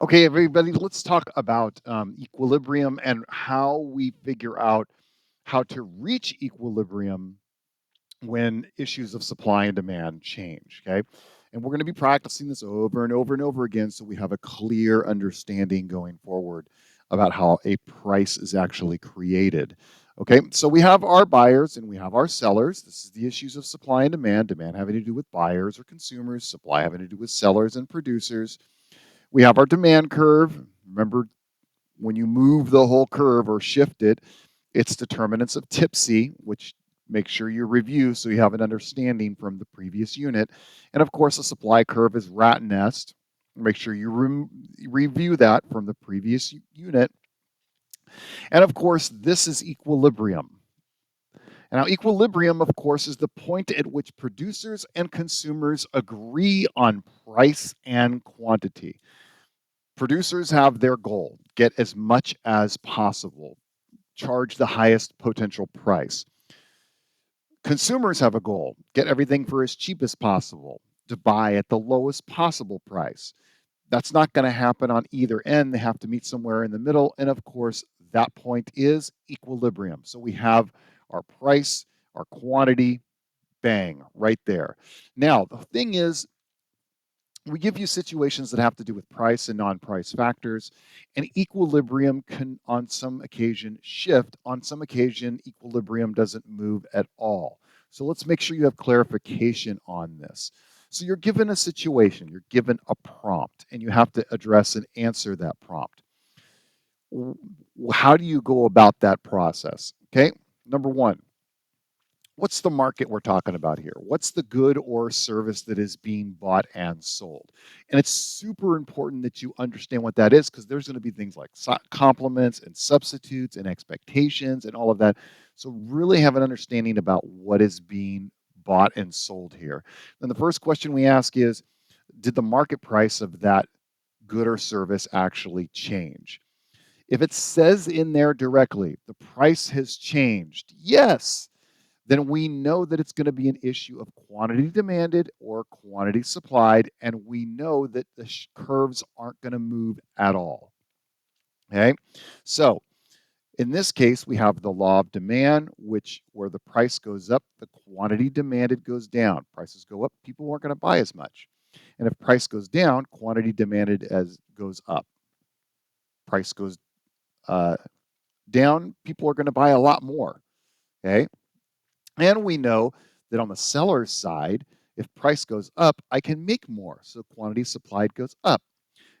Okay, everybody, let's talk about equilibrium and how we figure out how to reach equilibrium when issues of supply and demand change. Okay. And we're going to be practicing this over and over and over again so we have a clear understanding going forward about how a price is actually created. Okay, so we have our buyers and we have our sellers. This is the issues of supply and demand having to do with buyers or consumers, supply having to do with sellers and producers. We have our demand curve. Remember, when you move the whole curve or shift it, it's determinants of TIPSY, which make sure you review so you have an understanding from the previous unit. And of course, the supply curve is rat nest. Make sure you review that from the previous unit. And of course, this is equilibrium. Now, equilibrium, of course, is the point at which producers and consumers agree on price and quantity. Producers have their goal: get as much as possible, charge the highest potential price. Consumers have a goal: get everything for as cheap as possible, to buy at the lowest possible price. That's not going to happen on either end. They have to meet somewhere in the middle. And of course, that point is equilibrium. So we have our price, our quantity, bang, right there. Now, the thing is, we give you situations that have to do with price and non-price factors, and equilibrium can on some occasion shift. On some occasion, equilibrium doesn't move at all. So let's make sure you have clarification on this. So you're given a situation, you're given a prompt, and you have to address and answer that prompt. How do you go about that process? Okay, number one, what's the market we're talking about here? What's the good or service that is being bought and sold? And it's super important that you understand what that is, because there's going to be things like complements and substitutes and expectations and all of that. So really have an understanding about what is being bought and sold here. Then the first question we ask is, did the market price of that good or service actually change? If it says in there directly, the price has changed, yes, then we know that it's going to be an issue of quantity demanded or quantity supplied, and we know that the curves aren't going to move at all. Okay, so in this case, we have the law of demand, which where the price goes up, the quantity demanded goes down. Prices go up, people aren't going to buy as much. And if price goes down, quantity demanded as goes up. Price goes uh, down, people are going to buy a lot more. Okay, and we know that on the seller's side, if price goes up, I can make more. So quantity supplied goes up.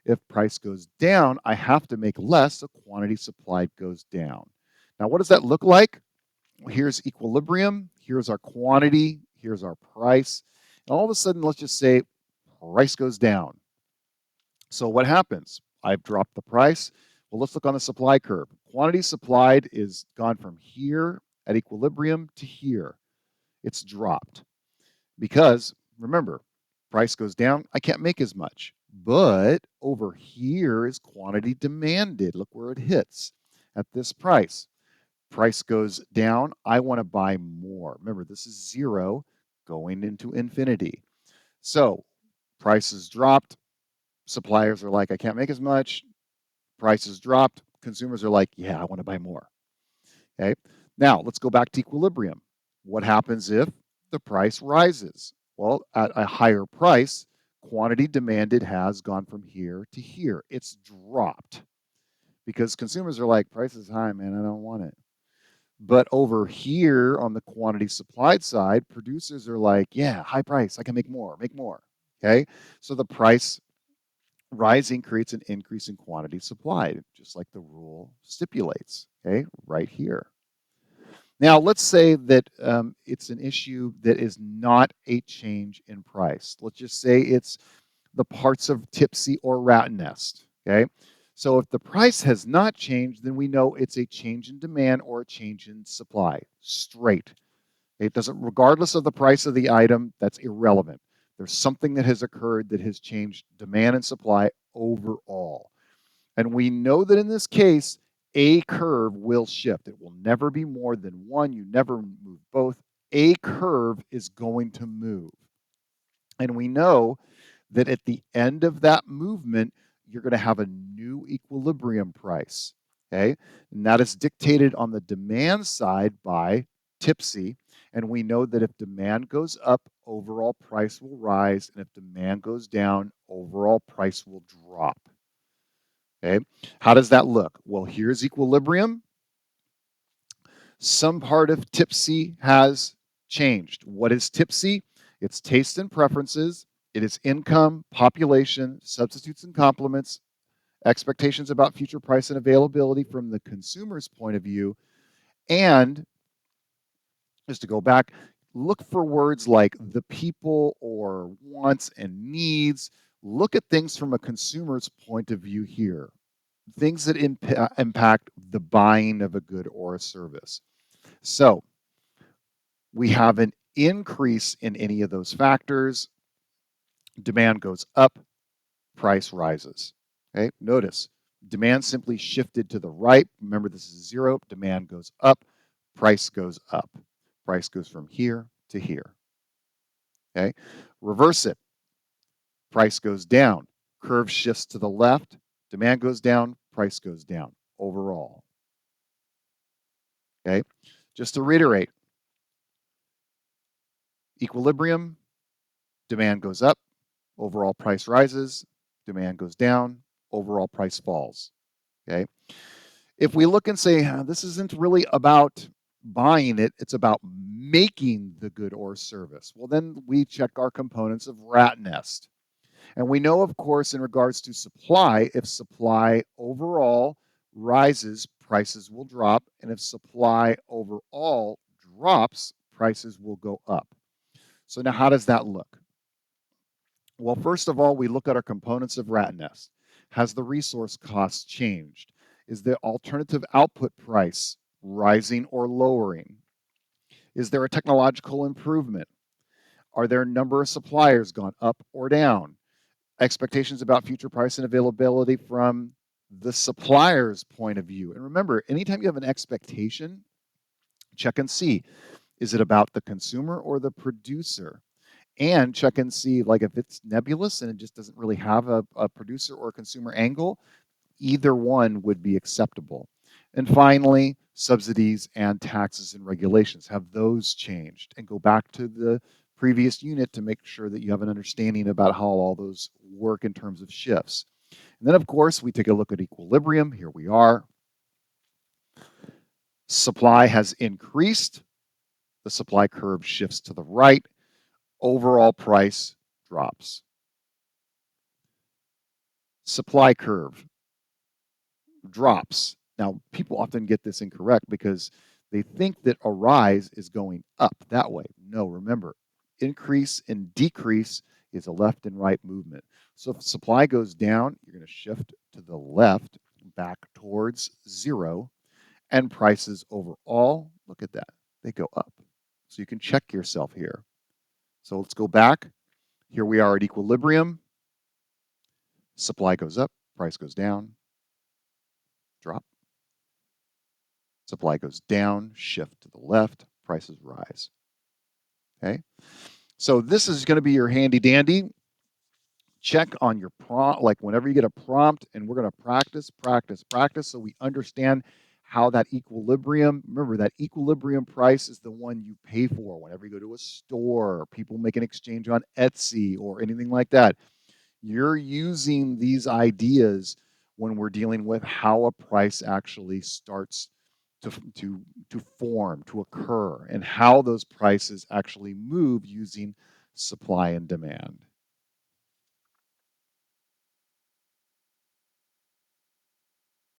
If price goes down, I have to make less. So quantity supplied goes down. Now, what does that look like? Well, here's equilibrium. Here's our quantity. Here's our price. And all of a sudden, let's just say price goes down. So what happens? I've dropped the price. Well, let's look on the supply curve. Quantity supplied is gone from here at equilibrium to here. It's dropped because remember, price goes down, I can't make as much. But over here is quantity demanded. Look where it hits at this price. Price goes down, I want to buy more. Remember, this is zero going into infinity. So prices dropped, suppliers are like, I can't make as much. Prices dropped, consumers are like, yeah, I want to buy more. Okay. Now let's go back to equilibrium. What happens if the price rises? Well, at a higher price, quantity demanded has gone from here to here. It's dropped because consumers are like, price is high, man, I don't want it. But over here on the quantity supplied side, producers are like, yeah, high price, I can make more, make more. Okay. So the price rising creates an increase in quantity supplied, just like the rule stipulates. Okay. Right here. Now, let's say that it's an issue that is not a change in price. Let's just say it's the parts of Tipsy or Rat Nest. Okay. So if the price has not changed, then we know it's a change in demand or a change in supply. Straight. It doesn't, regardless of the price of the item, that's irrelevant. There's something that has occurred that has changed demand and supply overall. And we know that in this case, a curve will shift. It will never be more than one. You never move both. A curve is going to move. And we know that at the end of that movement, you're going to have a new equilibrium price. Okay, and that is dictated on the demand side by TIPSE. And we know that if demand goes up, overall price will rise. And if demand goes down, overall price will drop. Okay, how does that look? Well, here's equilibrium. Some part of TIPSE has changed. What is TIPSE? It's taste and preferences. It is income, population, substitutes and complements, expectations about future price and availability from the consumer's point of view. And just to go back, look for words like the people or wants and needs. Look at things from a consumer's point of view here. Things that impact the buying of a good or a service. So we have an increase in any of those factors. Demand goes up, price rises. Okay, notice demand simply shifted to the right. Remember, this is 0. Demand goes up, price goes up. Price goes from here to here. Okay, reverse it. Price goes down, curve shifts to the left, demand goes down, price goes down overall. Okay, just to reiterate, equilibrium, demand goes up, overall price rises, demand goes down, overall price falls. Okay, if we look and say this isn't really about buying it, it's about making the good or service, well, then we check our components of rat nest. And we know, of course, in regards to supply, if supply overall rises, prices will drop. And if supply overall drops, prices will go up. So now how does that look? Well, first of all, we look at our components of rat nest. Has the resource cost changed? Is the alternative output price rising or lowering? Is there a technological improvement? Are there a number of suppliers gone up or down? Expectations about future price and availability from the supplier's point of view. And remember, anytime you have an expectation, check and see, is it about the consumer or the producer? And check and see, like if it's nebulous and it just doesn't really have a producer or consumer angle, either one would be acceptable. And finally, subsidies and taxes and regulations. Have those changed? And go back to the previous unit to make sure that you have an understanding about how all those work in terms of shifts. And then, of course, we take a look at equilibrium. Here we are. Supply has increased. The supply curve shifts to the right. Overall price drops. Supply curve drops. Now, people often get this incorrect because they think that a rise is going up that way. No, remember, increase and decrease is a left and right movement. So if supply goes down, you're going to shift to the left back towards 0, and prices overall, look at that, they go up. So you can check yourself here. So let's go back. Here we are at equilibrium. Supply goes up, price goes down, drop. Supply goes down, shift to the left, prices rise. Okay, so this is going to be your handy dandy. Check on your prompt, like whenever you get a prompt, and we're going to practice so we understand how that equilibrium, remember that equilibrium price is the one you pay for whenever you go to a store, or people make an exchange on Etsy or anything like that. You're using these ideas when we're dealing with how a price actually starts to form, to occur, and how those prices actually move using supply and demand.